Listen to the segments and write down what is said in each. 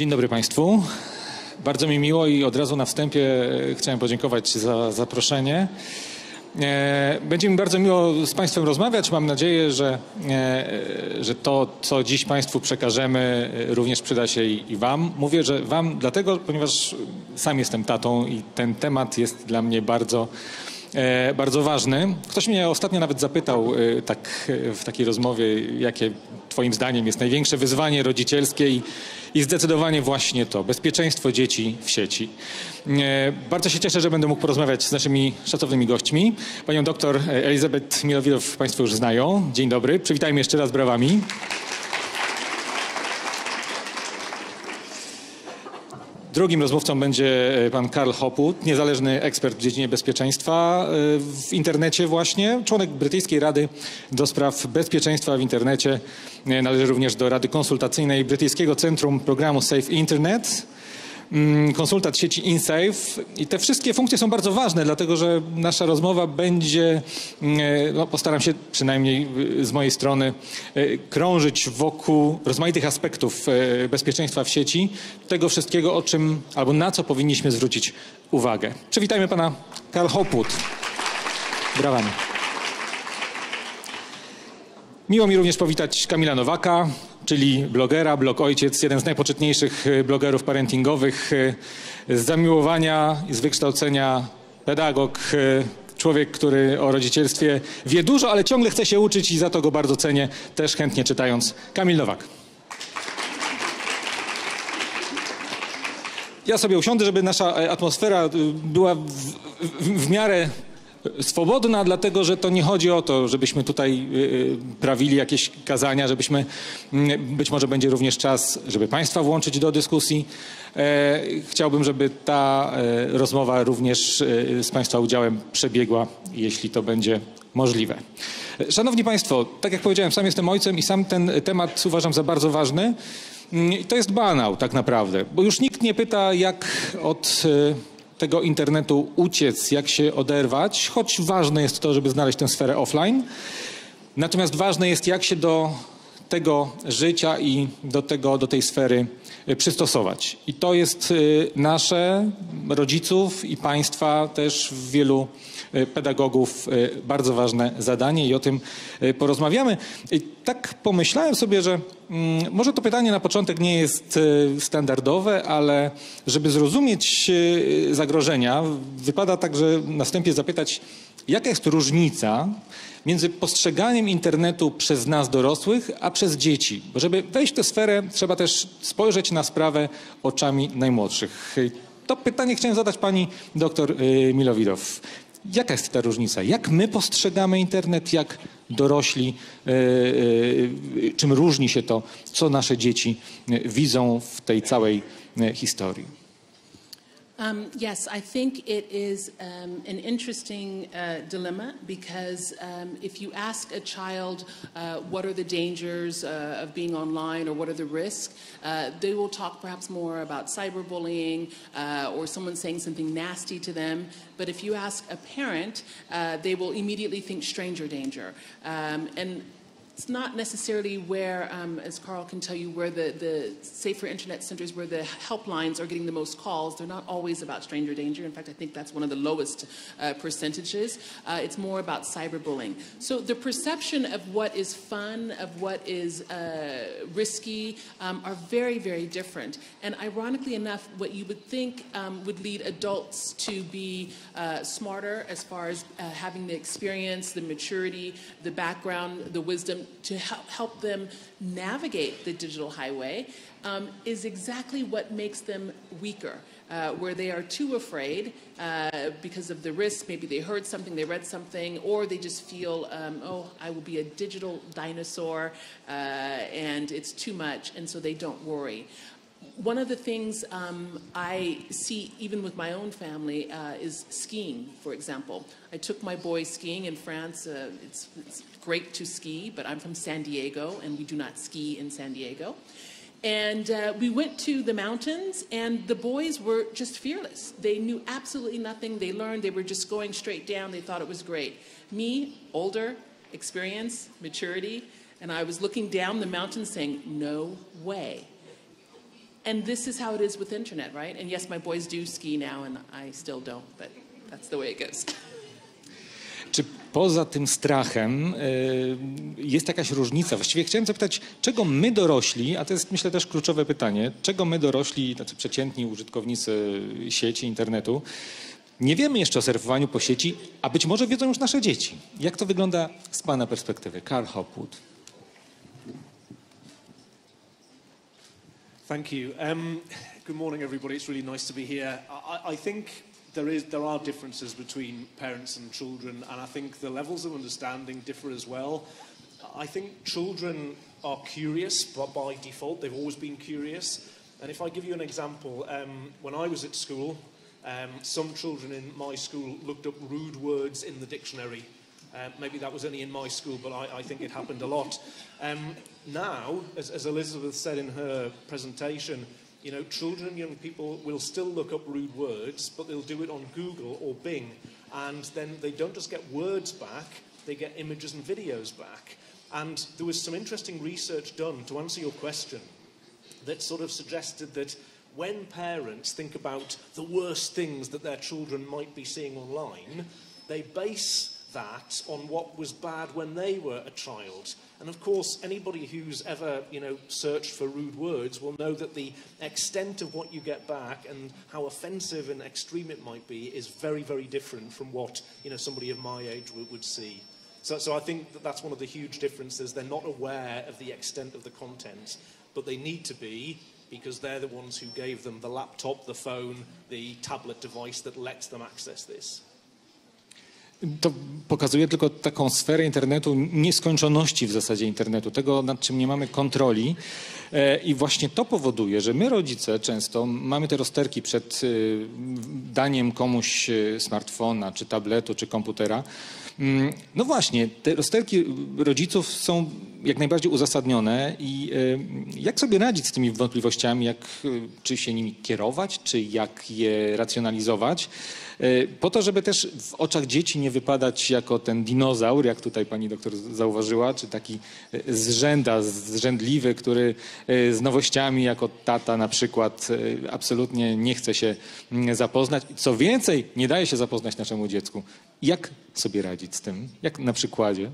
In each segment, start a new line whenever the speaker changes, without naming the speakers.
Dzień dobry Państwu. Bardzo mi miło i od razu na wstępie chciałem podziękować za zaproszenie. Będzie mi bardzo miło z Państwem rozmawiać. Mam nadzieję, że to, co dziś Państwu przekażemy, również przyda się i Wam. Mówię, że Wam dlatego, ponieważ sam jestem tatą i ten temat jest dla mnie bardzo ważny. Ktoś mnie ostatnio nawet zapytał w takiej rozmowie, jakie Twoim zdaniem jest największe wyzwanie rodzicielskie i zdecydowanie właśnie to, bezpieczeństwo dzieci w sieci. Bardzo się cieszę, że będę mógł porozmawiać z naszymi szacownymi gośćmi. Panią doktor Elizabeth Milowidow Państwo już znają. Dzień dobry, przywitajmy jeszcze raz brawami. Drugim rozmówcą będzie pan Karl Hopwood, niezależny ekspert w dziedzinie bezpieczeństwa w internecie właśnie, członek Brytyjskiej Rady do Spraw Bezpieczeństwa w Internecie. Należy również do Rady Konsultacyjnej Brytyjskiego Centrum Programu Safe Internet, konsultant sieci InSafe. I te wszystkie funkcje są bardzo ważne, dlatego że nasza rozmowa będzie, postaram się przynajmniej z mojej strony, krążyć wokół rozmaitych aspektów bezpieczeństwa w sieci, tego wszystkiego, o czym albo na co powinniśmy zwrócić uwagę. Przywitajmy pana Karl Hopwood. Brawami. Miło mi również powitać Kamila Nowaka, czyli blogera, blog Ojciec, jeden z najpoczytniejszych blogerów parentingowych, z zamiłowania i z wykształcenia pedagog, człowiek, który o rodzicielstwie wie dużo, ale ciągle chce się uczyć i za to go bardzo cenię, też chętnie czytając. Kamil Nowak. Ja sobie usiądę, żeby nasza atmosfera była w miarę swobodna, dlatego że to nie chodzi o to, żebyśmy tutaj prawili jakieś kazania, być może będzie również czas, żeby Państwa włączyć do dyskusji. Chciałbym, żeby ta rozmowa również z Państwa udziałem przebiegła, jeśli to będzie możliwe. Szanowni Państwo, tak jak powiedziałem, sam jestem ojcem i sam ten temat uważam za bardzo ważny. I to jest banał tak naprawdę, bo już nikt nie pyta, jak od tego internetu uciec, jak się oderwać, choć ważne jest to, żeby znaleźć tę sferę offline. Natomiast ważne jest, jak się do tego życia i do tej sfery przystosować. I to jest nasze, rodziców i państwa, też wielu pedagogów, bardzo ważne zadanie i o tym porozmawiamy. I tak pomyślałem sobie, że może to pytanie na początek nie jest standardowe, ale żeby zrozumieć zagrożenia, wypada także na wstępie zapytać, jaka jest różnica między postrzeganiem internetu przez nas dorosłych, a przez dzieci. Bo żeby wejść w tę sferę, trzeba też spojrzeć na sprawę oczami najmłodszych. To pytanie chciałem zadać pani doktor Milowidow. Jaka jest ta różnica? Jak my postrzegamy internet, jak dorośli, czym różni się to, co nasze dzieci widzą w tej całej historii?
Yes, I think it is an interesting dilemma because if you ask a child what are the dangers of being online or what are the risks, they will talk perhaps more about cyberbullying or someone saying something nasty to them. But if you ask a parent, they will immediately think stranger danger. And it's not necessarily where, as Carl can tell you, where the safer internet centers, where the helplines are getting the most calls. They're not always about stranger danger. In fact, I think that's one of the lowest percentages. It's more about cyberbullying. So the perception of what is fun, of what is risky, are very, very different. And ironically enough, what you would think would lead adults to be smarter as far as having the experience, the maturity, the background, the wisdom, to help them navigate the digital highway is exactly what makes them weaker, where they are too afraid because of the risk. Maybe they heard something, they read something, or they just feel, oh, I will be a digital dinosaur, and it's too much, and so they don't worry. One of the things I see, even with my own family, is skiing, for example. I took my boys skiing in France. It's great to ski, but I'm from San Diego, and we do not ski in San Diego. And we went to the mountains, and the boys were just fearless. They knew absolutely nothing. They learned. They were just going straight down. They thought it was great. Me, older, experience, maturity, and I was looking down the mountain saying, no way. And this is how it is with internet, right? And yes, my boys do ski now and I still don't, but that's the way it goes.
Czy poza tym strachem jest jakaś różnica? Właściwie chciałem zapytać, czego my dorośli, a to jest myślę też kluczowe pytanie, czego my dorośli, znaczy przeciętni użytkownicy sieci, internetu, nie wiemy jeszcze o surfowaniu po sieci, a być może wiedzą już nasze dzieci. Jak to wygląda z pana perspektywy? Karl Hopwood.
Thank you. Good morning, everybody. It's really nice to be here. I think there are differences between parents and children, and I think the levels of understanding differ as well. I think children are curious, but by default, they've always been curious. And if I give you an example, when I was at school, some children in my school looked up rude words in the dictionary. Maybe that was only in my school, but I think it happened a lot. Now, as Elizabeth said in her presentation, you know, children and young people will still look up rude words, but they'll do it on Google or Bing. And then they don't just get words back, they get images and videos back. And there was some interesting research done to answer your question that sort of suggested that when parents think about the worst things that their children might be seeing online, they base that on what was bad when they were a child. And of course, anybody who's ever, you know, searched for rude words will know that the extent of what you get back and how offensive and extreme it might be is very, very different from what, you know, somebody of my age would see. So I think that that's one of the huge differences. They're not aware of the extent of the content, but they need to be, because they're the ones who gave them the laptop, the phone, the tablet device that lets them access this.
To pokazuje tylko taką sferę internetu, nieskończoności w zasadzie internetu, tego, nad czym nie mamy kontroli. I właśnie to powoduje, że my rodzice często mamy te rozterki przed daniem komuś smartfona, czy tabletu, czy komputera. No właśnie, te rozterki rodziców są jak najbardziej uzasadnione i jak sobie radzić z tymi wątpliwościami, czy się nimi kierować, czy jak je racjonalizować, po to, żeby też w oczach dzieci nie wypadać jako ten dinozaur, jak tutaj pani doktor zauważyła, czy taki zrzędliwy, który z nowościami jako tata na przykład absolutnie nie chce się zapoznać. Co więcej, nie daje się zapoznać naszemu dziecku. Jak sobie radzić z tym? Jak na przykładzie?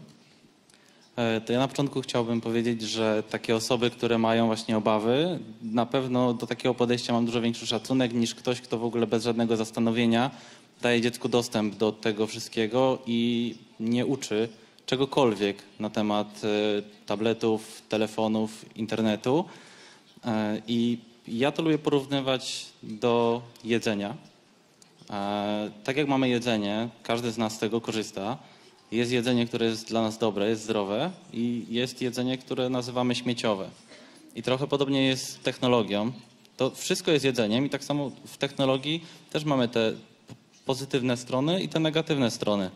To ja na początku chciałbym powiedzieć, że takie osoby, które mają właśnie obawy, na pewno do takiego podejścia mam dużo większy szacunek niż ktoś, kto w ogóle bez żadnego zastanowienia daje dziecku dostęp do tego wszystkiego i nie uczy czegokolwiek na temat tabletów, telefonów, internetu. I ja to lubię porównywać do jedzenia. Tak jak mamy jedzenie, każdy z nas z tego korzysta. Jest jedzenie, które jest dla nas dobre, jest zdrowe i jest jedzenie, które nazywamy śmieciowe. I trochę podobnie jest z technologią. To wszystko jest jedzeniem i tak samo w technologii też mamy te pozytywne strony i te negatywne strony.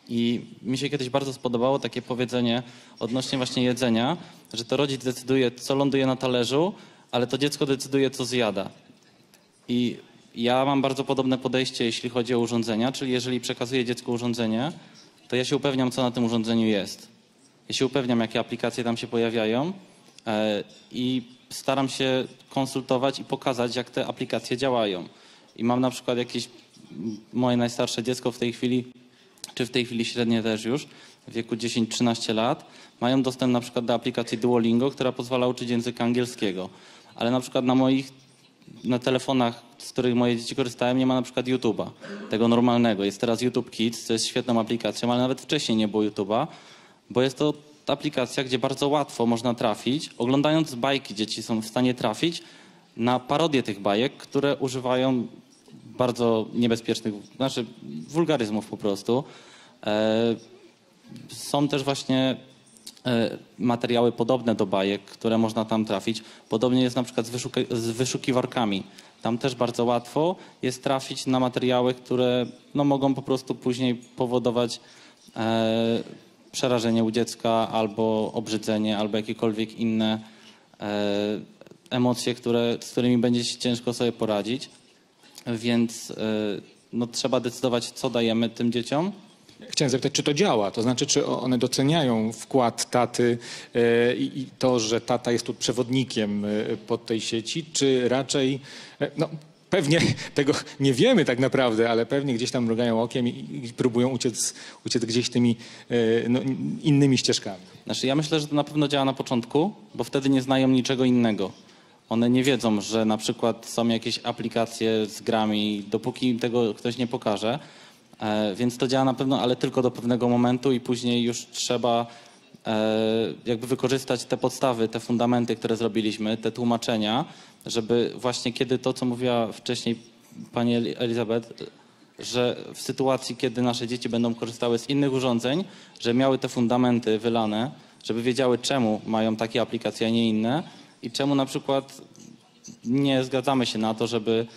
I mi się kiedyś bardzo spodobało takie powiedzenie odnośnie właśnie jedzenia, że to rodzic decyduje, co ląduje na talerzu, ale to dziecko decyduje, co zjada. I ja mam bardzo podobne podejście, jeśli chodzi o urządzenia, czyli jeżeli przekazuję dziecku urządzenie, to ja się upewniam, co na tym urządzeniu jest. Ja się upewniam, jakie aplikacje tam się pojawiają i staram się konsultować i pokazać, jak te aplikacje działają. I mam na przykład jakieś moje najstarsze dziecko w tej chwili, czy w tej chwili średnie też już, w wieku 10-13 lat, mają dostęp na przykład do aplikacji Duolingo, która pozwala uczyć języka angielskiego. Ale na przykład na telefonach, z których moje dzieci korzystają, nie ma na przykład YouTube'a, tego normalnego. Jest teraz YouTube Kids, co jest świetną aplikacją, ale nawet wcześniej nie było YouTube'a, bo jest to aplikacja, gdzie bardzo łatwo można trafić, oglądając bajki, dzieci są w stanie trafić na parodię tych bajek, które używają bardzo niebezpiecznych, znaczy wulgaryzmów po prostu. Są też właśnie materiały podobne do bajek, które można tam trafić. Podobnie jest na przykład z wyszukiwarkami. Tam też bardzo łatwo jest trafić na materiały, które mogą po prostu później powodować przerażenie u dziecka albo obrzydzenie, albo jakiekolwiek inne emocje, z którymi będzie się ciężko sobie poradzić. Więc trzeba decydować, co dajemy tym dzieciom
Chciałem zapytać, czy to działa? To znaczy, czy one doceniają wkład taty i to, że tata jest tu przewodnikiem pod tej sieci, czy raczej, no pewnie tego nie wiemy tak naprawdę, ale pewnie gdzieś tam mrugają okiem i próbują uciec gdzieś tymi no, innymi ścieżkami.
Znaczy, ja myślę, że to na pewno działa na początku, bo wtedy nie znają niczego innego. One nie wiedzą, że na przykład są jakieś aplikacje z grami, dopóki im tego ktoś nie pokaże. Więc to działa na pewno, ale tylko do pewnego momentu i później już trzeba jakby wykorzystać te podstawy, te fundamenty, które zrobiliśmy, te tłumaczenia, żeby właśnie kiedy to, co mówiła wcześniej pani Elizabeth, że w sytuacji, kiedy nasze dzieci będą korzystały z innych urządzeń, że miały te fundamenty wylane, żeby wiedziały, czemu mają takie aplikacje, a nie inne i czemu na przykład nie zgadzamy się na to, żeby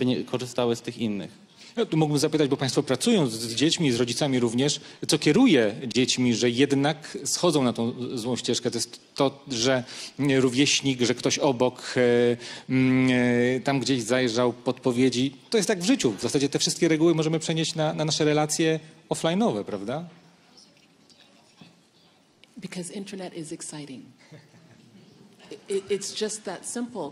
nie korzystały z tych innych.
Ja tu mógłbym zapytać, bo państwo pracują z dziećmi i z rodzicami również, co kieruje dziećmi, że jednak schodzą na tą złą ścieżkę. To jest to, że rówieśnik, że ktoś obok tam gdzieś zajrzał podpowiedzi. To jest jak w życiu. W zasadzie te wszystkie reguły możemy przenieść na nasze relacje offline'owe, prawda?
Because internet is exciting. It's just that simple.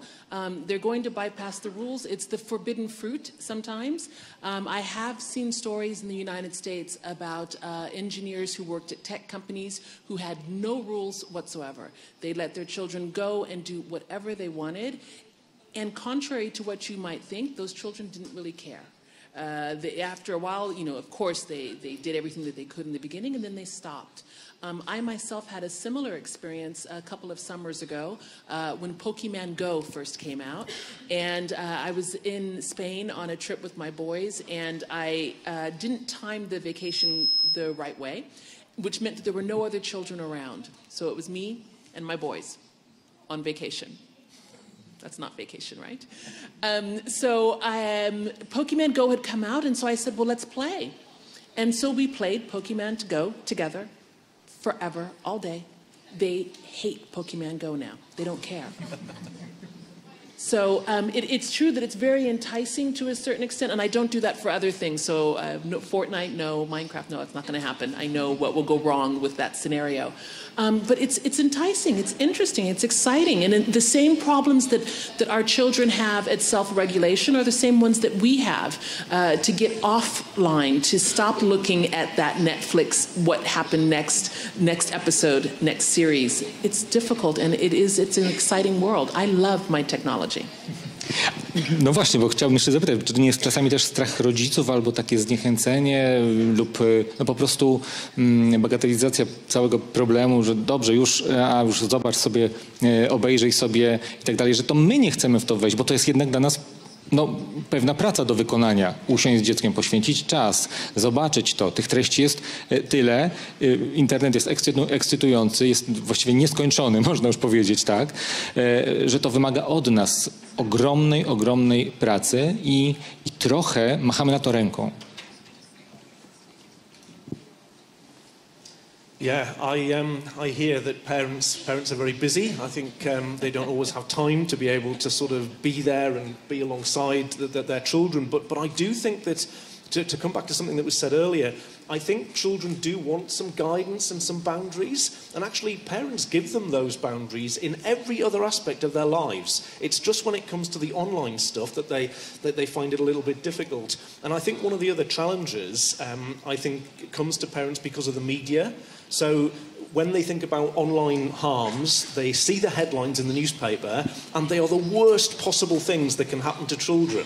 They're going to bypass the rules. It's the forbidden fruit sometimes. I have seen stories in the United States about engineers who worked at tech companies who had no rules whatsoever. They let their children go and do whatever they wanted. And contrary to what you might think, those children didn't really care. After a while, you know, of course, they did everything that they could in the beginning, and then they stopped. I myself had a similar experience a couple of summers ago when Pokemon Go first came out. And I was in Spain on a trip with my boys, and I didn't time the vacation the right way, which meant that there were no other children around. So it was me and my boys on vacation. That's not vacation, right? Pokemon Go had come out, and so I said, well, let's play. And so we played Pokemon Go together forever, all day. They hate Pokemon Go now. They don't care. So it's true that it's very enticing to a certain extent, and I don't do that for other things. So no, Fortnite, no. Minecraft, no, it's not going to happen. I know what will go wrong with that scenario. But it's enticing, it's interesting, it's exciting. And the same problems that our children have at self-regulation are the same ones that we have to get offline, to stop looking at that Netflix, what happened next episode, next series. It's difficult, and it's an exciting world. I love my technology.
No właśnie, bo chciałbym jeszcze zapytać, czy to nie jest czasami też strach rodziców albo takie zniechęcenie lub no po prostu bagatelizacja całego problemu, że dobrze, już zobacz sobie, obejrzyj sobie i tak dalej, że to my nie chcemy w to wejść, bo to jest jednak dla nas no, pewna praca do wykonania. Usiąść z dzieckiem, poświęcić czas, zobaczyć to. Tych treści jest tyle. Internet jest ekscytujący, jest właściwie nieskończony, można już powiedzieć, tak, że to wymaga od nas ogromnej pracy i trochę machamy na to ręką.
Yeah, I hear that parents are very busy. I think they don't always have time to be able to sort of be there and be alongside their children. But I do think that, to come back to something that was said earlier, I think children do want some guidance and some boundaries, and actually parents give them those boundaries in every other aspect of their lives. It's just when it comes to the online stuff that they find it a little bit difficult. And I think one of the other challenges, I think, comes to parents because of the media. So when they think about online harms, they see the headlines in the newspaper, and they are the worst possible things that can happen to children.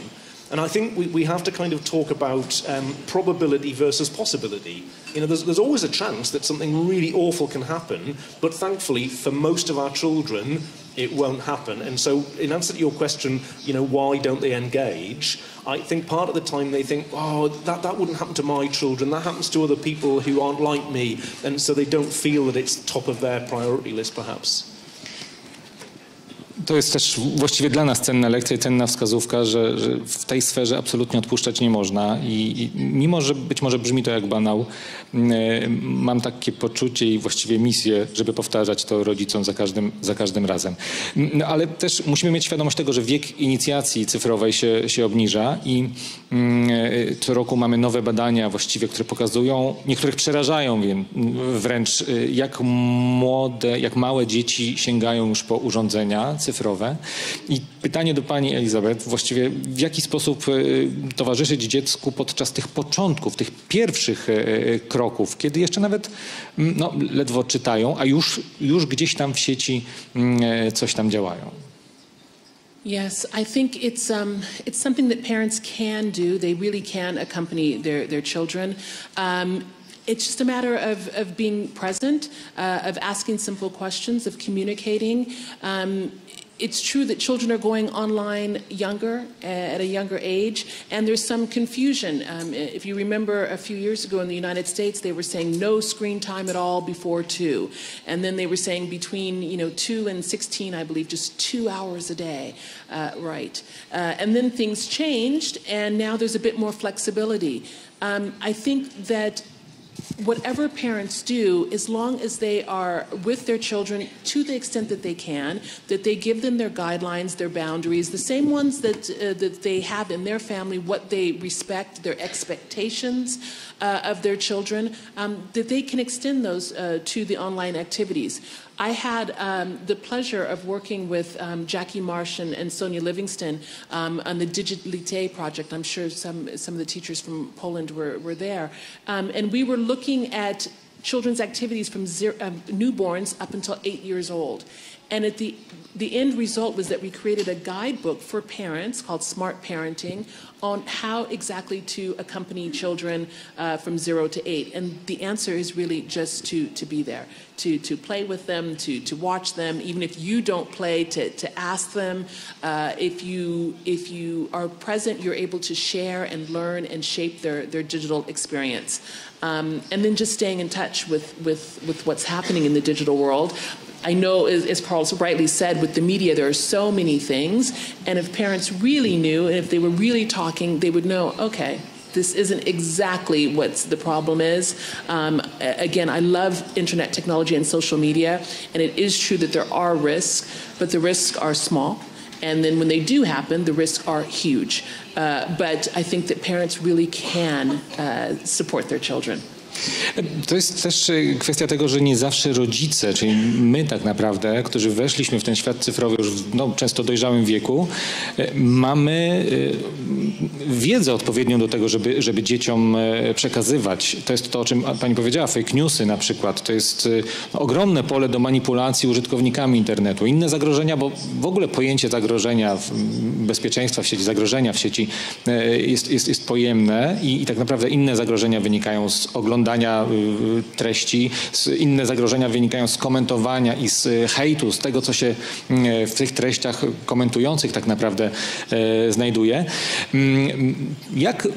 And I think we have to kind of talk about probability versus possibility. You know, there's always a chance that something really awful can happen, but thankfully for most of our children, it won't happen. And so in answer to your question, you know, why don't they engage? I think part of the time they think, oh, that wouldn't happen to my children, that happens to other people who aren't like me, and so they don't feel that it's top of their priority list perhaps.
To jest też właściwie dla nas cenna lekcja i cenna wskazówka, że w tej sferze absolutnie odpuszczać nie można i mimo, że być może brzmi to jak banał, mam takie poczucie i właściwie misję, żeby powtarzać to rodzicom za każdym razem. No, ale też musimy mieć świadomość tego, że wiek inicjacji cyfrowej się obniża i co roku mamy nowe badania właściwie, które pokazują, niektórych przerażają wręcz, jak małe dzieci sięgają już po urządzenia cyfrowe. I pytanie do pani Elizabeth, właściwie w jaki sposób towarzyszyć dziecku podczas tych początków, tych pierwszych kroków, kiedy jeszcze nawet ledwo czytają, a już gdzieś tam w sieci coś tam działają.
Yes, I think it's something that parents can do. They really can accompany their children. It's just a matter of being present, of asking simple questions, of communicating. It's true that children are going online at a younger age, and there's some confusion. If you remember a few years ago in the United States, they were saying no screen time at all before 2. And then they were saying between 2 and 16, I believe, just 2 hours a day, right. And then things changed, and now there's a bit more flexibility. I think that whatever parents do, as long as they are with their children to the extent that they can, that they give them their guidelines, their boundaries, the same ones that they have in their family, what they respect, their expectations of their children, that they can extend those to the online activities. I had the pleasure of working with Jackie Marsh and Sonia Livingston on the Digitalité project. I'm sure some of the teachers from Poland were there. And we were looking at children's activities from newborns up until 8 years old. And at the end result was that we created a guidebook for parents called Smart Parenting on how exactly to accompany children from 0 to 8. And the answer is really just to be there, to play with them, to watch them, even if you don't play, to ask them. If you are present, you're able to share and learn and shape their digital experience. And then just staying in touch with what's happening in the digital world. I know, as Carl so rightly said, with the media, there are so many things. And if parents really knew, and if they were really talking, they would know, okay, this isn't exactly what the problem is. Again, I love internet technology and social media, and it is true that there are risks, but the risks are small. And then when they do happen, the risks are huge. But I think that parents really can support their children.
To jest też kwestia tego, że nie zawsze rodzice, czyli my tak naprawdę, którzy weszliśmy w ten świat cyfrowy już w często dojrzałym wieku, mamy wiedzę odpowiednią do tego, żeby dzieciom przekazywać. To jest to, o czym pani powiedziała, fake newsy na przykład. To jest ogromne pole do manipulacji użytkownikami internetu. Inne zagrożenia, bo w ogóle pojęcie zagrożenia, bezpieczeństwa w sieci, zagrożenia w sieci jest pojemne i tak naprawdę inne zagrożenia wynikają z oglądania treści, inne zagrożenia wynikają z komentowania i z hejtu, z tego, co się w tych treściach komentujących tak naprawdę znajduje. Jak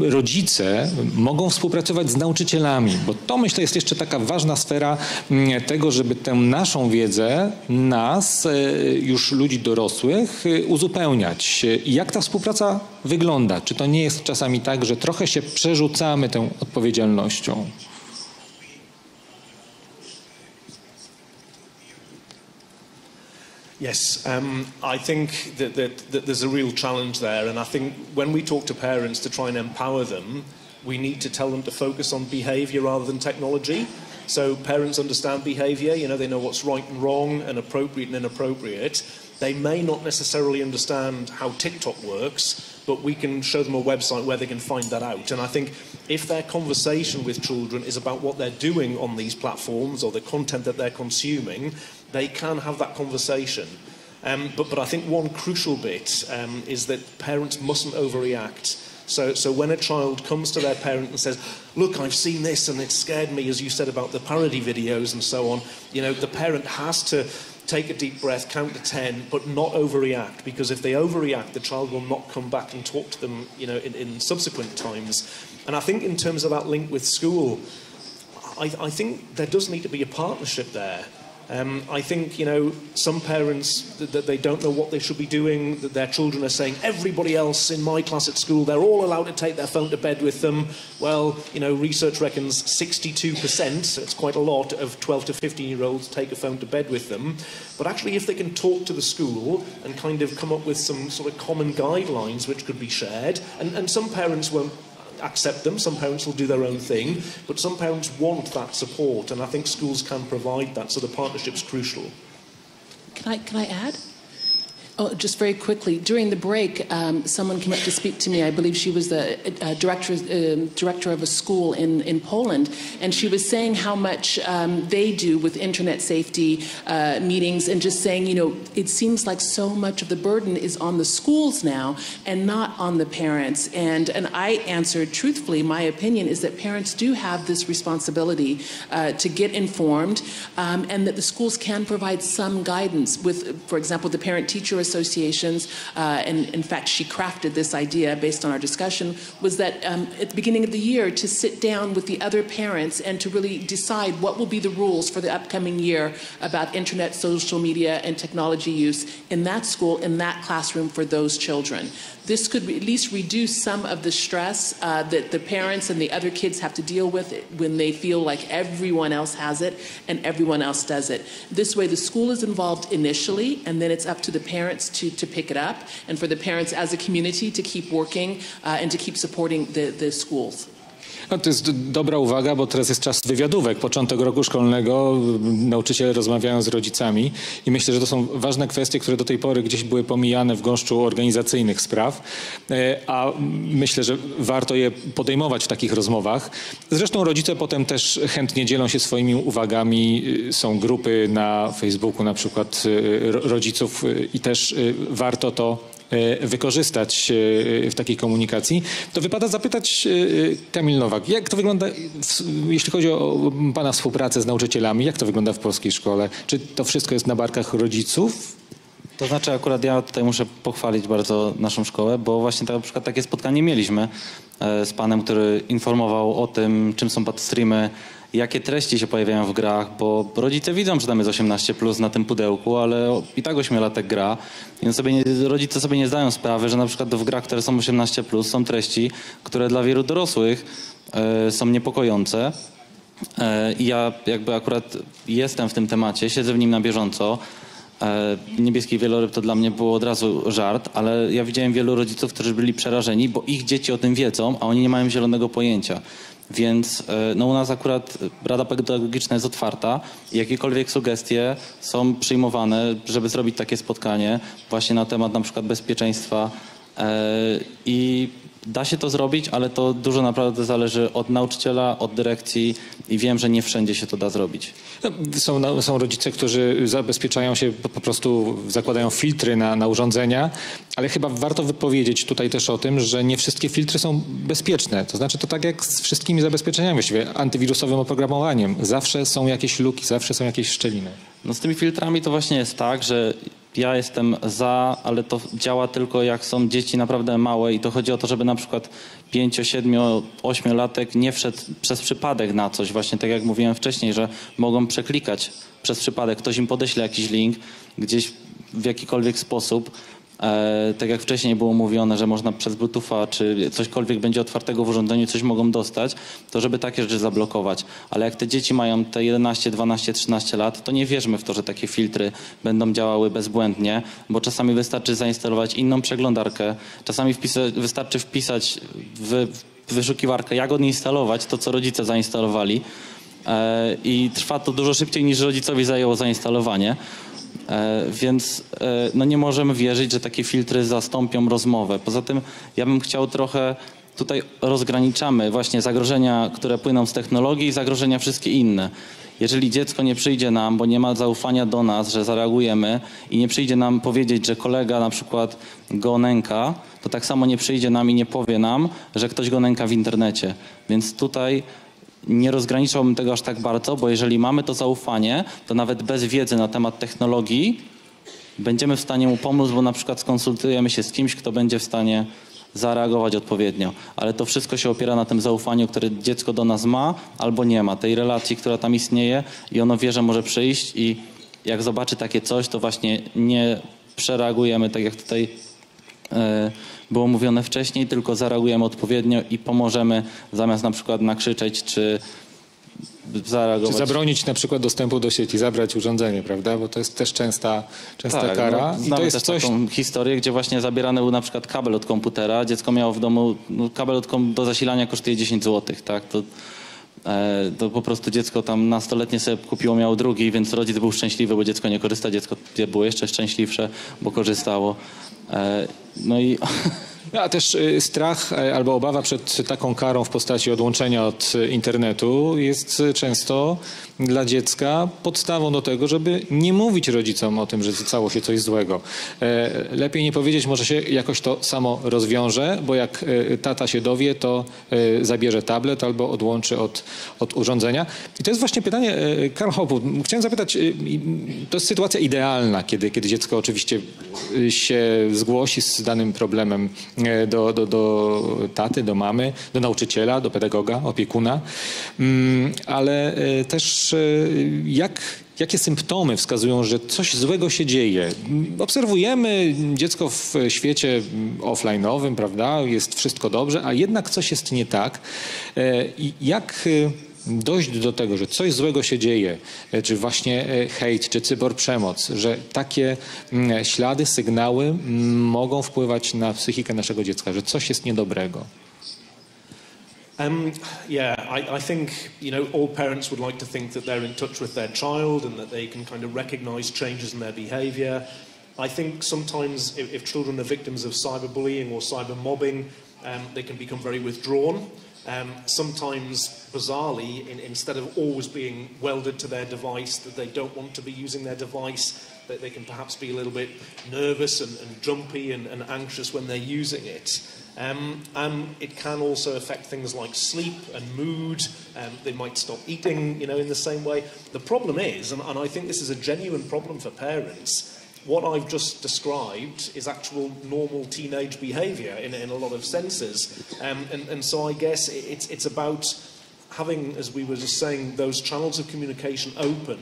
rodzice mogą współpracować z nauczycielami? Bo to, myślę, jest jeszcze taka ważna sfera tego, żeby tę naszą wiedzę, już ludzi dorosłych, uzupełniać. Jak ta współpraca wygląda? Czy to nie jest czasami tak, że trochę się przerzucamy tą odpowiedzialnością?
Yes, I think that there's a real challenge there, and I think when we talk to parents to try and empower them, we need to tell them to focus on behaviour rather than technology. So parents understand behaviour, they know what's right and wrong and appropriate and inappropriate. They may not necessarily understand how TikTok works, but we can show them a website where they can find that out. And I think if their conversation with children is about what they're doing on these platforms or the content that they're consuming, they can have that conversation. But I think one crucial bit is that parents mustn't overreact. So when a child comes to their parent and says, look, I've seen this and it scared me, as you said about the parody videos and so on, the parent has to take a deep breath, count to 10, but not overreact, because if they overreact, the child will not come back and talk to them, in subsequent times. And I think in terms of that link with school, I think there does need to be a partnership there. I think, you know, some parents, that they don't know what they should be doing, that their children are saying, everybody else in my class at school, they're all allowed to take their phone to bed with them. Well, you know, research reckons 62%, so it's quite a lot, of 12 to 15-year-olds take a phone to bed with them. But actually, if they can talk to the school and kind of come up with some sort of common guidelines which could be shared, and some parents won't accept them, some parents will do their own thing, but some parents want that support, and I think schools can provide that, so the partnership's crucial.
Can I add? Oh, just very quickly. During the break, someone came up to speak to me. I believe she was the director of a school in Poland, and she was saying how much they do with internet safety meetings, and just saying, you know, it seems like so much of the burden is on the schools now and not on the parents. And I answered truthfully, my opinion is that parents do have this responsibility to get informed, and that the schools can provide some guidance with, for example, the parent-teacher associations, and in fact she crafted this idea based on our discussion, was that at the beginning of the year to sit down with the other parents and to really decide what will be the rules for the upcoming year about internet, social media, and technology use in that school, in that classroom for those children. This could at least reduce some of the stress that the parents and the other kids have to deal with when they feel like everyone else has it and everyone else does it. This way the school is involved initially, and then it's up to the parents to pick it up, and for the parents as a community to keep working and to keep supporting the schools.
No, to jest dobra uwaga, bo teraz jest czas wywiadówek, początek roku szkolnego, nauczyciele rozmawiają z rodzicami i myślę, że to są ważne kwestie, które do tej pory gdzieś były pomijane w gąszczu organizacyjnych spraw, a myślę, że warto je podejmować w takich rozmowach. Zresztą rodzice potem też chętnie dzielą się swoimi uwagami, są grupy na Facebooku na przykład rodziców i też warto to wykorzystać w takiej komunikacji. To wypada zapytać Kamil Nowak, jak to wygląda, jeśli chodzi o pana współpracę z nauczycielami, jak to wygląda w polskiej szkole? Czy to wszystko jest na barkach rodziców?
To znaczy akurat ja tutaj muszę pochwalić bardzo naszą szkołę, bo właśnie na przykład takie spotkanie mieliśmy z panem, który informował o tym, czym są streamy, jakie treści się pojawiają w grach, bo rodzice widzą, że tam jest 18+ na tym pudełku, ale i tak 8-latek gra, więc rodzice sobie nie zdają sprawy, że na przykład w grach, które są 18+, są treści, które dla wielu dorosłych są niepokojące. I ja jakby akurat jestem w tym temacie, siedzę w nim na bieżąco. Niebieski wieloryb to dla mnie było od razu żart, ale ja widziałem wielu rodziców, którzy byli przerażeni, bo ich dzieci o tym wiedzą, a oni nie mają zielonego pojęcia. Więc no u nas akurat Rada Pedagogiczna jest otwarta i jakiekolwiek sugestie są przyjmowane, żeby zrobić takie spotkanie właśnie na temat na przykład bezpieczeństwa i da się to zrobić, ale to dużo naprawdę zależy od nauczyciela, od dyrekcji i wiem, że nie wszędzie się to da zrobić.
No, są rodzice, którzy zabezpieczają się, po prostu zakładają filtry na urządzenia, ale chyba warto wypowiedzieć tutaj też o tym, że nie wszystkie filtry są bezpieczne. To znaczy to tak jak z wszystkimi zabezpieczeniami, właściwie antywirusowym oprogramowaniem. Zawsze są jakieś luki, zawsze są jakieś szczeliny. No
z tymi filtrami to właśnie jest tak, że ja jestem za, ale to działa tylko jak są dzieci naprawdę małe i to chodzi o to, żeby na przykład 5, 7, 8-latek nie wszedł przez przypadek na coś, właśnie tak jak mówiłem wcześniej, że mogą przeklikać przez przypadek, ktoś im podeśle jakiś link gdzieś w jakikolwiek sposób, tak jak wcześniej było mówione, że można przez Bluetootha czy cośkolwiek będzie otwartego w urządzeniu, coś mogą dostać, to żeby takie rzeczy zablokować. Ale jak te dzieci mają te 11, 12, 13 lat, to nie wierzmy w to, że takie filtry będą działały bezbłędnie, bo czasami wystarczy zainstalować inną przeglądarkę, czasami wystarczy wpisać w wyszukiwarkę, jak odinstalować to, co rodzice zainstalowali i trwa to dużo szybciej niż rodzicowi zajęło zainstalowanie. Więc no nie możemy wierzyć, że takie filtry zastąpią rozmowę. Poza tym ja bym chciał trochę, tutaj rozgraniczamy właśnie zagrożenia, które płyną z technologii i zagrożenia wszystkie inne. Jeżeli dziecko nie przyjdzie nam, bo nie ma zaufania do nas, że zareagujemy i nie przyjdzie nam powiedzieć, że kolega na przykład go nęka, to tak samo nie przyjdzie nam i nie powie nam, że ktoś go nęka w internecie. Więc tutaj nie rozgraniczałbym tego aż tak bardzo, bo jeżeli mamy to zaufanie, to nawet bez wiedzy na temat technologii będziemy w stanie mu pomóc, bo na przykład skonsultujemy się z kimś, kto będzie w stanie zareagować odpowiednio. Ale to wszystko się opiera na tym zaufaniu, które dziecko do nas ma albo nie ma. Tej relacji, która tam istnieje i ono wie, że może przyjść i jak zobaczy takie coś, to właśnie nie przereagujemy tak jak tutaj było mówione wcześniej, tylko zareagujemy odpowiednio i pomożemy zamiast na przykład nakrzyczeć czy zareagować.
Czy zabronić na przykład dostępu do sieci, zabrać urządzenie, prawda? Bo to jest też częsta
Tak,
kara.
no,
I
znamy
to jest
też
coś...
taką historię, gdzie właśnie zabierany był na przykład kabel od komputera. Dziecko miało w domu, kabel do zasilania kosztuje 10 zł, tak? To po prostu dziecko tam nastoletnie sobie kupiło, miało drugi, więc rodzic był szczęśliwy, bo dziecko nie korzysta, dziecko było jeszcze szczęśliwsze, bo korzystało. No i...
A też strach albo obawa przed taką karą w postaci odłączenia od internetu jest często dla dziecka podstawą do tego, żeby nie mówić rodzicom o tym, że stało się coś złego. Lepiej nie powiedzieć, może się jakoś to samo rozwiąże, bo jak tata się dowie, to zabierze tablet albo odłączy od urządzenia. I to jest właśnie pytanie, Karl Hoppu, chciałem zapytać, to jest sytuacja idealna, kiedy dziecko oczywiście się zgłosi z danym problemem do taty, do mamy, do nauczyciela, do pedagoga, opiekuna, ale też jakie symptomy wskazują, że coś złego się dzieje? Obserwujemy dziecko w świecie offline'owym, prawda? Jest wszystko dobrze, a jednak coś jest nie tak. I jak dojść do tego, że coś złego się dzieje, czy właśnie hejt, czy cyberprzemoc, że takie ślady, sygnały mogą wpływać na psychikę naszego dziecka, że coś jest niedobrego?
I think, all parents would like to think that they're in touch with their child and that they can kind of recognize changes in their behavior. I think sometimes if children are victims of cyberbullying or cybermobbing, they can become very withdrawn. Sometimes, bizarrely, instead of always being welded to their device, that they don't want to be using their device, that they can perhaps be a little bit nervous and jumpy and anxious when they're using it. It can also affect things like sleep and mood. They might stop eating, in the same way. The problem is, and I think this is a genuine problem for parents, what I've just described is actual normal teenage behaviour in a lot of senses. And so I guess it's about having, as we were just saying, those channels of communication open.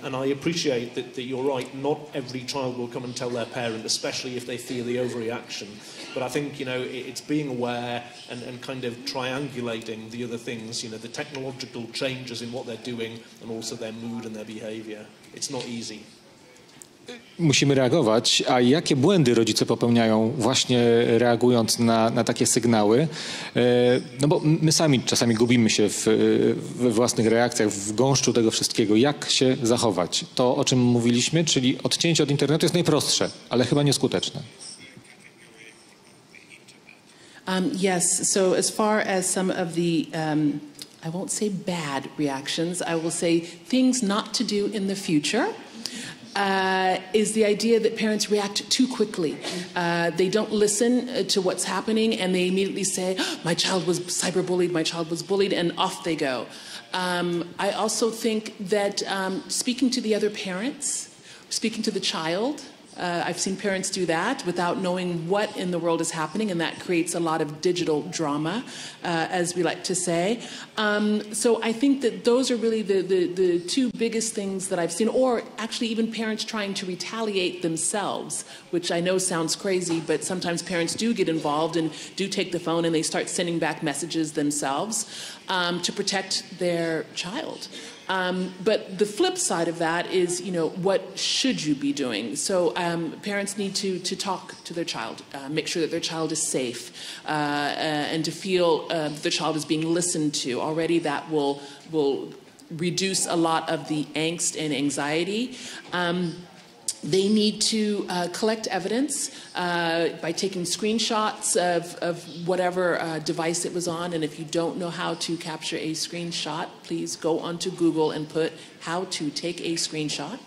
And I appreciate that you're right, not every child will come and tell their parent, especially if they feel the overreaction. But I think, it's being aware and kind of triangulating the other things, the technological changes in what they're doing and also their mood and their behaviour. It's not easy.
Musimy reagować, a jakie błędy rodzice popełniają właśnie reagując na takie sygnały? No bo my sami czasami gubimy się we własnych reakcjach, w gąszczu tego wszystkiego. Jak się zachować? To, o czym mówiliśmy, czyli odcięcie od internetu jest najprostsze, ale chyba nieskuteczne.
Yes, so as far as some of the, I won't say bad reactions, I will say things not to do in the future. Is the idea that parents react too quickly. They don't listen to what's happening and they immediately say, my child was cyberbullied, my child was bullied, and off they go. I also think that speaking to the other parents, speaking to the child, I've seen parents do that without knowing what in the world is happening, and that creates a lot of digital drama, as we like to say. So I think that those are really the two biggest things that I've seen, or actually even parents trying to retaliate themselves, which I know sounds crazy, but sometimes parents do get involved and do take the phone and they start sending back messages themselves to protect their child. But the flip side of that is, what should you be doing? So parents need to talk to their child, make sure that their child is safe, and to feel the child is being listened to. Already that will reduce a lot of the angst and anxiety. They need to collect evidence by taking screenshots of whatever device it was on. And if you don't know how to capture a screenshot, please go onto Google and put how to take a screenshot.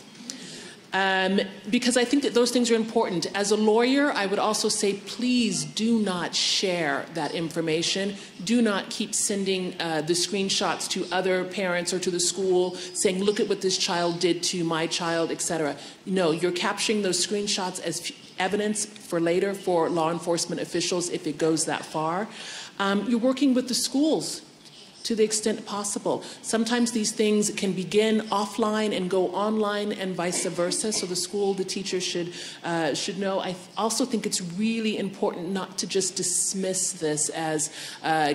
Because I think that those things are important. As a lawyer, I would also say, please do not share that information. Do not keep sending the screenshots to other parents or to the school saying, look at what this child did to my child, etc. No, you're capturing those screenshots as evidence for later for law enforcement officials if it goes that far. You're working with the schools to the extent possible. Sometimes these things can begin offline and go online and vice versa. So the school, the teacher should know. I also think it's really important not to just dismiss this as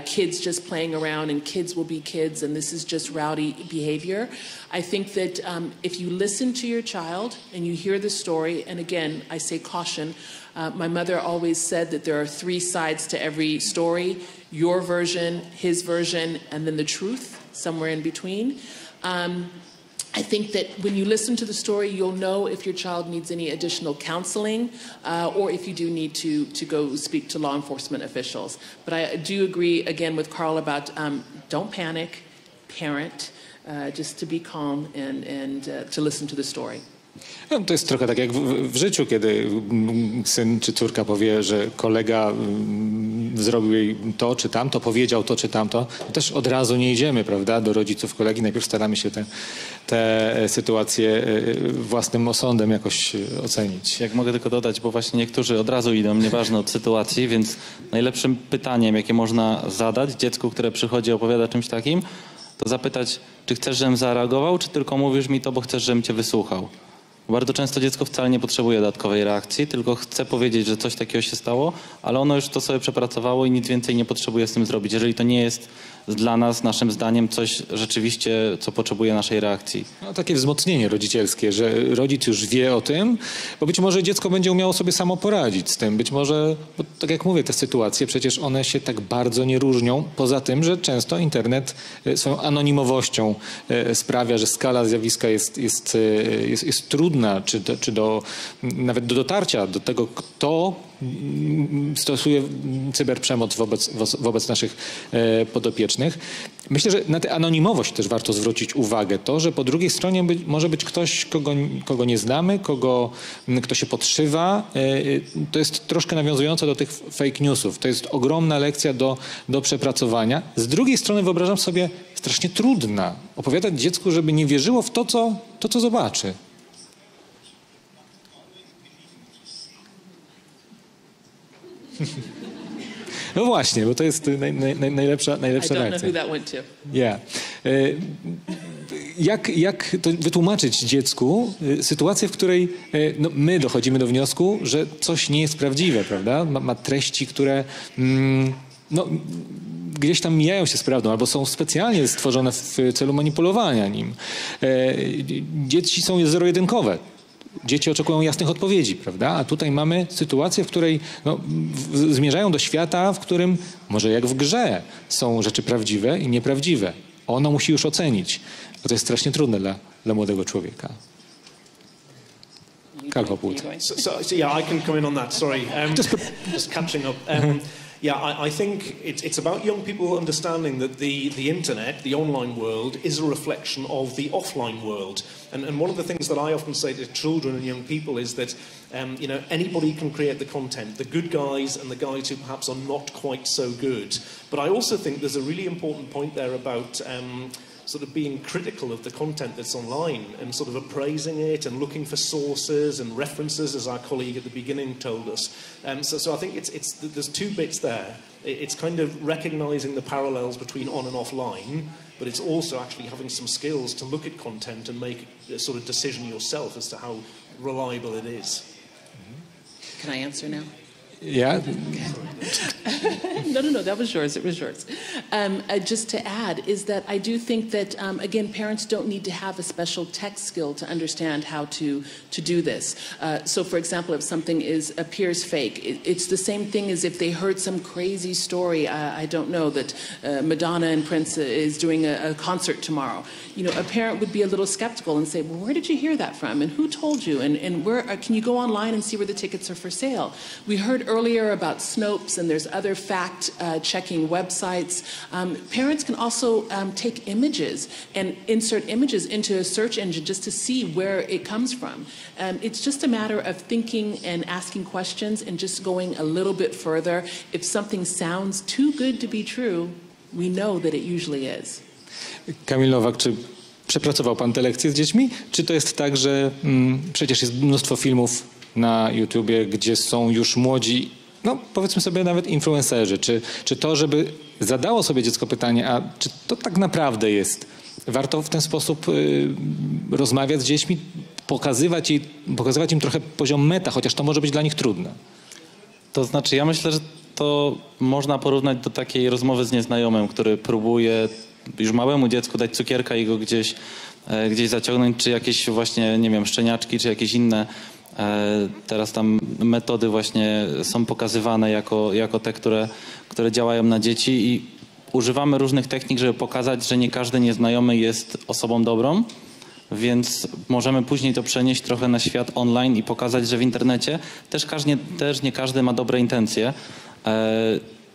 kids just playing around and kids will be kids and this is just rowdy behavior. I think that if you listen to your child and you hear the story, and again, I say caution, my mother always said that there are 3 sides to every story, your version, his version, and then the truth, somewhere in between. I think that when you listen to the story, you'll know if your child needs any additional counseling or if you do need to go speak to law enforcement officials. But I do agree, again, with Carl about don't panic, parent, just to be calm and to listen to the story.
No, to jest trochę tak jak w życiu, kiedy syn czy córka powie, że kolega zrobił jej to czy tamto, powiedział to czy tamto. Też od razu nie idziemy, prawda, do rodziców kolegi. Najpierw staramy się te sytuacje własnym osądem jakoś ocenić.
Jak mogę tylko dodać, bo właśnie niektórzy od razu idą, nieważne od sytuacji, więc najlepszym pytaniem, jakie można zadać dziecku, które przychodzi i opowiada czymś takim, to zapytać, czy chcesz, żebym zareagował, czy tylko mówisz mi to, bo chcesz, żebym cię wysłuchał. Bardzo często dziecko wcale nie potrzebuje dodatkowej reakcji, tylko chce powiedzieć, że coś takiego się stało, ale ono już to sobie przepracowało i nic więcej nie potrzebuje z tym zrobić. Jeżeli to nie jest dla nas, naszym zdaniem, coś rzeczywiście, co potrzebuje naszej reakcji.
No, takie wzmocnienie rodzicielskie, że rodzic już wie o tym, bo być może dziecko będzie umiało sobie samo poradzić z tym. Być może, bo tak jak mówię, te sytuacje, przecież one się tak bardzo nie różnią. Poza tym, że często internet swoją anonimowością sprawia, że skala zjawiska jest trudna, czy nawet do dotarcia do tego, kto stosuje cyberprzemoc wobec naszych podopiecznych. Myślę, że na tę anonimowość też warto zwrócić uwagę. To, że po drugiej stronie może być ktoś, kogo nie znamy, kto się podszywa. To jest troszkę nawiązujące do tych fake newsów. To jest ogromna lekcja do przepracowania. Z drugiej strony wyobrażam sobie strasznie trudna. Opowiadać dziecku, żeby nie wierzyło w to, co zobaczy. No właśnie, bo to jest najlepsza reakcja.
I don't know who that went to.
Yeah. Jak to wytłumaczyć dziecku sytuację, w której my dochodzimy do wniosku, że coś nie jest prawdziwe, prawda? Ma treści, które gdzieś tam mijają się z prawdą albo są specjalnie stworzone w celu manipulowania nim. Dzieci są zero-jedynkowe. Dzieci oczekują jasnych odpowiedzi, prawda? A tutaj mamy sytuację, w której zmierzają do świata, w którym, może jak w grze, są rzeczy prawdziwe i nieprawdziwe. Ono musi już ocenić. Bo to jest strasznie trudne dla młodego człowieka. Karl Hopwood.
So yeah, I can come in on that. Sorry, just catching up. Yeah, I think it's about young people understanding that the internet, the online world, is a reflection of the offline world. And one of the things that I often say to children and young people is that anybody can create the content, the good guys and the guys who perhaps are not quite so good. But I also think there's a really important point there about sort of being critical of the content that's online and sort of appraising it and looking for sources and references, as our colleague at the beginning told us. So I think there's 2 bits there. It's kind of recognizing the parallels between on and offline, but it's also actually having some skills to look at content and make a sort of decision yourself as to how reliable it is.
Can I answer now?
Yeah.
No, that was yours. It was yours. Just to add is that I do think that, again, parents don't need to have a special tech skill to understand how to do this. So, for example, if something appears fake, it's the same thing as if they heard some crazy story, I don't know, that Madonna and Prince is doing a concert tomorrow. A parent would be a little skeptical and say, well, where did you hear that from? And who told you? And where can you go online and see where the tickets are for sale? We heard earlier about Snopes, and there's other fact-checking websites. Parents can also take images and insert images into a search engine just to see where it comes from. It's just a matter of thinking and asking questions and just going a little bit further. If something sounds too good to be true, we know that it usually is.
Kamil Nowak, czy przepracował pan te lekcje z dziećmi? Czy to jest tak, że przecież jest mnóstwo filmów na YouTubie, gdzie są już młodzi no powiedzmy sobie nawet influencerzy, czy to, żeby zadało sobie dziecko pytanie, a czy to tak naprawdę jest? Warto w ten sposób rozmawiać z dziećmi, pokazywać im trochę poziom meta, chociaż to może być dla nich trudne.
To znaczy, ja myślę, że to można porównać do takiej rozmowy z nieznajomym, który próbuje już małemu dziecku dać cukierka i go gdzieś zaciągnąć, czy jakieś właśnie, nie wiem, szczeniaczki, czy jakieś inne teraz tam metody właśnie są pokazywane jako te, które działają na dzieci i używamy różnych technik, żeby pokazać, że nie każdy nieznajomy jest osobą dobrą, więc możemy później to przenieść trochę na świat online i pokazać, że w internecie też nie każdy ma dobre intencje.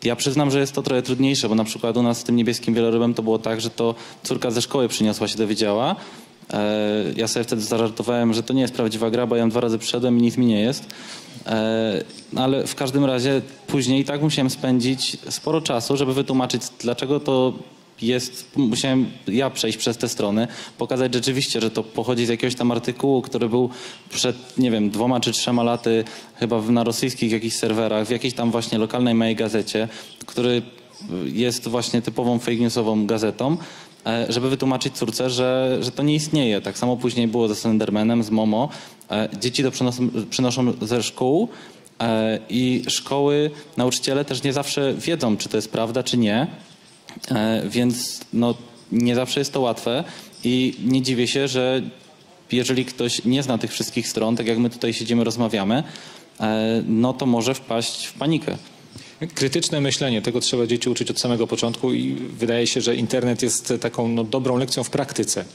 Ja przyznam, że jest to trochę trudniejsze, bo na przykład u nas z tym niebieskim wielorybem to było tak, że to córka ze szkoły przyniosła, się dowiedziała. Ja sobie wtedy zażartowałem, że to nie jest prawdziwa gra, bo ja ją 2 razy przyszedłem i nic mi nie jest. Ale w każdym razie później i tak musiałem spędzić sporo czasu, żeby wytłumaczyć, dlaczego to jest. Musiałem ja przejść przez te strony, pokazać rzeczywiście, że to pochodzi z jakiegoś tam artykułu, który był przed, nie wiem, 2 czy 3 laty chyba na rosyjskich jakichś serwerach, w jakiejś tam właśnie lokalnej mojej gazecie, który jest właśnie typową fake newsową gazetą, żeby wytłumaczyć córce, że to nie istnieje. Tak samo później było ze Slendermanem, z Momo. Dzieci to przynoszą ze szkół i szkoły, nauczyciele też nie zawsze wiedzą, czy to jest prawda, czy nie. Więc no, nie zawsze jest to łatwe i nie dziwię się, że jeżeli ktoś nie zna tych wszystkich stron, tak jak my tutaj siedzimy, rozmawiamy, no to może wpaść w panikę.
Krytyczne myślenie, tego trzeba dzieci uczyć od samego początku i wydaje się, że internet jest taką dobrą lekcją w praktyce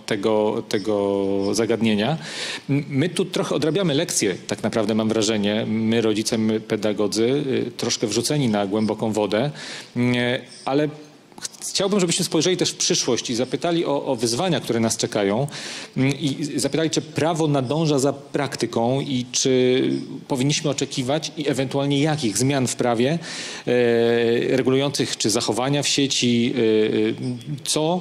tego zagadnienia. My tu trochę odrabiamy lekcje, tak naprawdę mam wrażenie, my rodzice, my pedagodzy, troszkę wrzuceni na głęboką wodę, ale chciałbym, żebyśmy spojrzeli też w przyszłość i zapytali o wyzwania, które nas czekają i zapytali, czy prawo nadąża za praktyką i czy powinniśmy oczekiwać i ewentualnie jakich zmian w prawie regulujących czy zachowania w sieci, co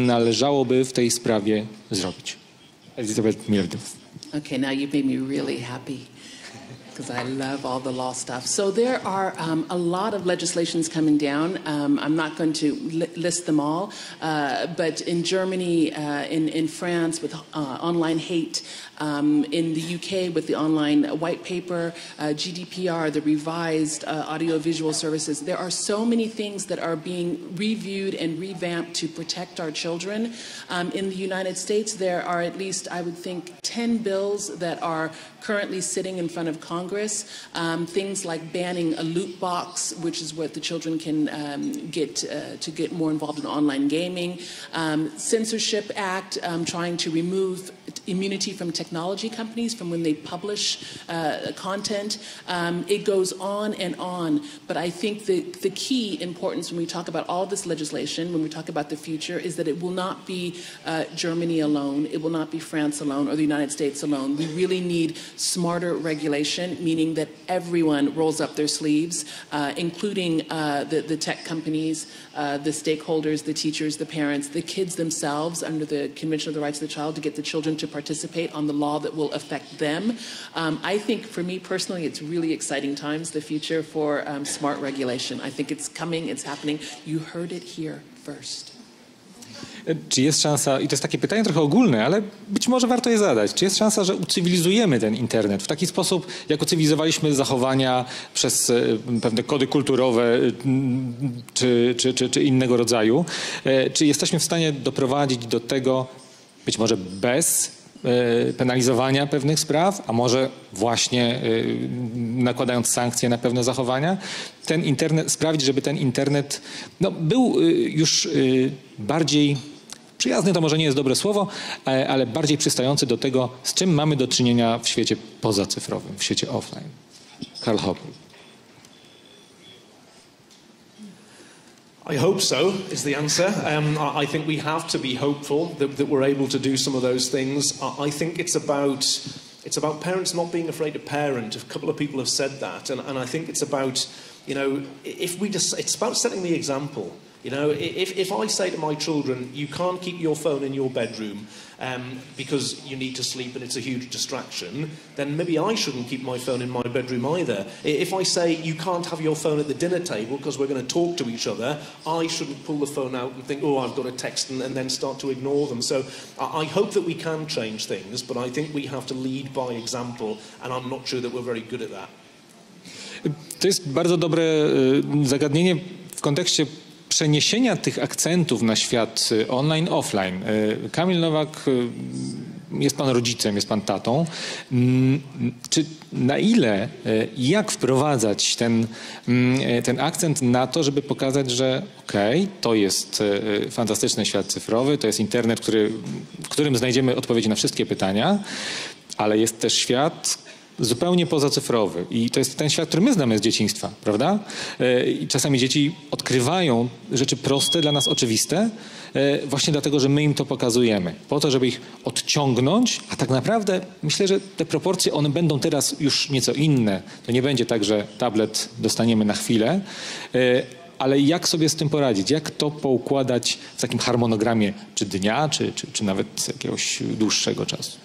należałoby w tej sprawie zrobić. Elizabeth Mierdów.
Okay, now you made me really happy, because I love all the law stuff. So there are a lot of legislations coming down. I'm not going to list them all, but in Germany, in France with online hate, in the UK with the online white paper, GDPR, the revised audiovisual services. There are so many things that are being reviewed and revamped to protect our children. In the United States, there are at least, I would think, 10 bills that are currently sitting in front of Congress. Things like banning a loot box, which is what the children can get more involved in online gaming. Censorship Act, trying to remove immunity from technology companies from when they publish content. It goes on and on. But I think the key importance when we talk about all this legislation, when we talk about the future, is that it will not be Germany alone. It will not be France alone or the United States alone. We really need smarter regulation, meaning that everyone rolls up their sleeves, including the tech companies, the stakeholders, the teachers, the parents, the kids themselves under the Convention of the Rights of the Child, to get the children to participate on the law that will affect them. I think for me personally, it's really exciting times, the future for smart regulation. I think it's coming, it's happening. You heard it here first.
Czy jest szansa, i to jest takie pytanie trochę ogólne, ale być może warto je zadać, czy jest szansa, że ucywilizujemy ten internet w taki sposób, jak ucywilizowaliśmy zachowania przez pewne kody kulturowe czy innego rodzaju? Czy jesteśmy w stanie doprowadzić do tego, być może bez penalizowania pewnych spraw, a może właśnie nakładając sankcje na pewne zachowania, ten internet, sprawić, żeby ten internet był już bardziej przyjazny, to może nie jest dobre słowo, ale bardziej przystający do tego, z czym mamy do czynienia w świecie pozacyfrowym, w świecie offline. Karl Hoppe.
I hope so, is the answer. I think we have to be hopeful that we're able to do some of those things. I think it's about parents not being afraid to parent. A couple of people have said that, and I think it's about, if we just, it's about setting the example. You know, if I say to my children, you can't keep your phone in your bedroom because you need to sleep and it's a huge distraction, then maybe I shouldn't keep my phone in my bedroom either. If I say you can't have your phone at the dinner table because we're going to talk to each other, I shouldn't pull the phone out and think, oh, I've got a text and then start to ignore them. So I hope that we can change things, but I think we have to lead by example, and I'm not sure that we're very good at that.
To jest bardzo dobre zagadnienie w kontekście przeniesienia tych akcentów na świat online, offline. Kamil Nowak, jest pan rodzicem, jest pan tatą. Czy na ile i jak wprowadzać ten akcent na to, żeby pokazać, że okej, to jest fantastyczny świat cyfrowy, to jest internet, w którym znajdziemy odpowiedzi na wszystkie pytania, ale jest też świat zupełnie pozacyfrowy. I to jest ten świat, który my znamy z dzieciństwa, prawda? I czasami dzieci odkrywają rzeczy proste, dla nas oczywiste, właśnie dlatego, że my im to pokazujemy. Po to, żeby ich odciągnąć, a tak naprawdę myślę, że te proporcje, one będą teraz już nieco inne. To nie będzie tak, że tablet dostaniemy na chwilę, ale jak sobie z tym poradzić? Jak to poukładać w takim harmonogramie czy dnia, czy nawet jakiegoś dłuższego czasu?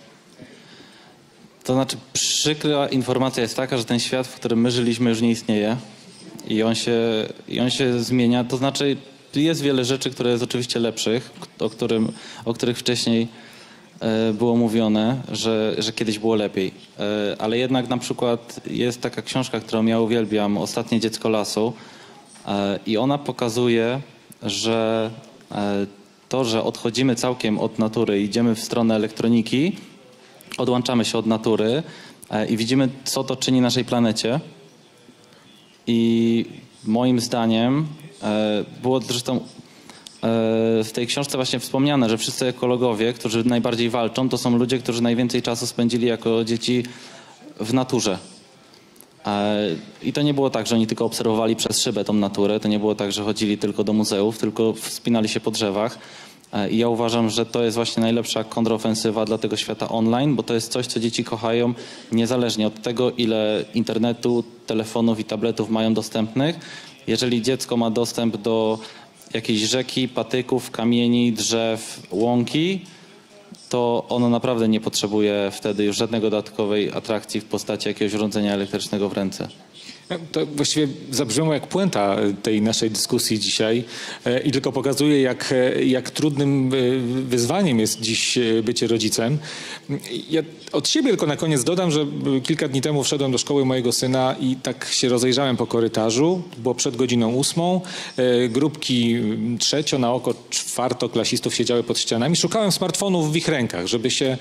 To znaczy, przykra informacja jest taka, że ten świat, w którym my żyliśmy, już nie istnieje i on się zmienia. To znaczy, jest wiele rzeczy, które jest oczywiście lepszych, o których wcześniej było mówione, że kiedyś było lepiej. Ale jednak na przykład jest taka książka, którą ja uwielbiam, Ostatnie dziecko lasu, i ona pokazuje, że to, że odchodzimy całkiem od natury, idziemy w stronę elektroniki, odłączamy się od natury i widzimy, co to czyni naszej planecie. I moim zdaniem było zresztą w tej książce właśnie wspomniane, że wszyscy ekologowie, którzy najbardziej walczą, to są ludzie, którzy najwięcej czasu spędzili jako dzieci w naturze. I to nie było tak, że oni tylko obserwowali przez szybę tą naturę, to nie było tak, że chodzili tylko do muzeów, tylko wspinali się po drzewach. I ja uważam, że to jest właśnie najlepsza kontrofensywa dla tego świata online, bo to jest coś, co dzieci kochają niezależnie od tego, ile internetu, telefonów i tabletów mają dostępnych. Jeżeli dziecko ma dostęp do jakiejś rzeki, patyków, kamieni, drzew, łąki, to ono naprawdę nie potrzebuje wtedy już żadnego dodatkowej atrakcji w postaci jakiegoś urządzenia elektrycznego w ręce.
To właściwie zabrzmiało jak puenta tej naszej dyskusji dzisiaj i tylko pokazuje, jak trudnym wyzwaniem jest dziś bycie rodzicem. Ja od siebie tylko na koniec dodam, że kilka dni temu wszedłem do szkoły mojego syna i tak się rozejrzałem po korytarzu. Było przed godziną 8. Grupki trzecio, na oko czwartoklasistów siedziały pod ścianami. Szukałem smartfonów w ich rękach, żeby się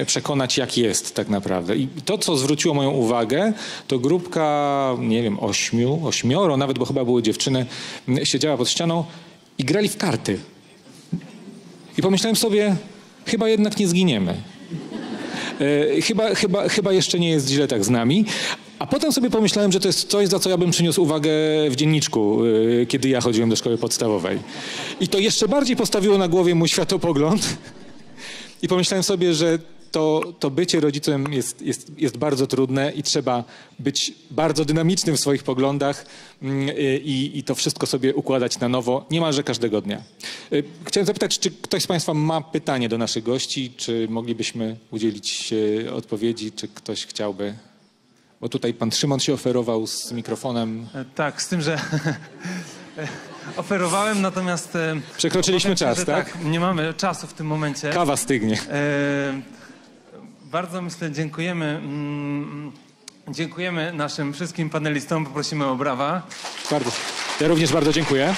przekonać, jak jest tak naprawdę. I to, co zwróciło moją uwagę, to grupka, nie wiem, 8, nawet, bo chyba były dziewczyny, siedziała pod ścianą i grali w karty. I pomyślałem sobie, chyba jednak nie zginiemy. Chyba jeszcze nie jest źle tak z nami. A potem sobie pomyślałem, że to jest coś, za co ja bym przyniósł uwagę w dzienniczku, kiedy ja chodziłem do szkoły podstawowej. I to jeszcze bardziej postawiło na głowie mój światopogląd. I pomyślałem sobie, że to bycie rodzicem jest bardzo trudne i trzeba być bardzo dynamicznym w swoich poglądach i to wszystko sobie układać na nowo niemalże każdego dnia. Chciałem zapytać, czy ktoś z Państwa ma pytanie do naszych gości, czy moglibyśmy udzielić odpowiedzi, czy ktoś chciałby... Bo tutaj pan Szymon się oferował z mikrofonem.
Tak, z tym, że oferowałem, natomiast...
Przekroczyliśmy czas,
że
tak?
Nie mamy czasu w tym momencie.
Kawa stygnie.
Bardzo myślę, dziękujemy naszym wszystkim panelistom. Poprosimy o brawa.
Ja również bardzo dziękuję.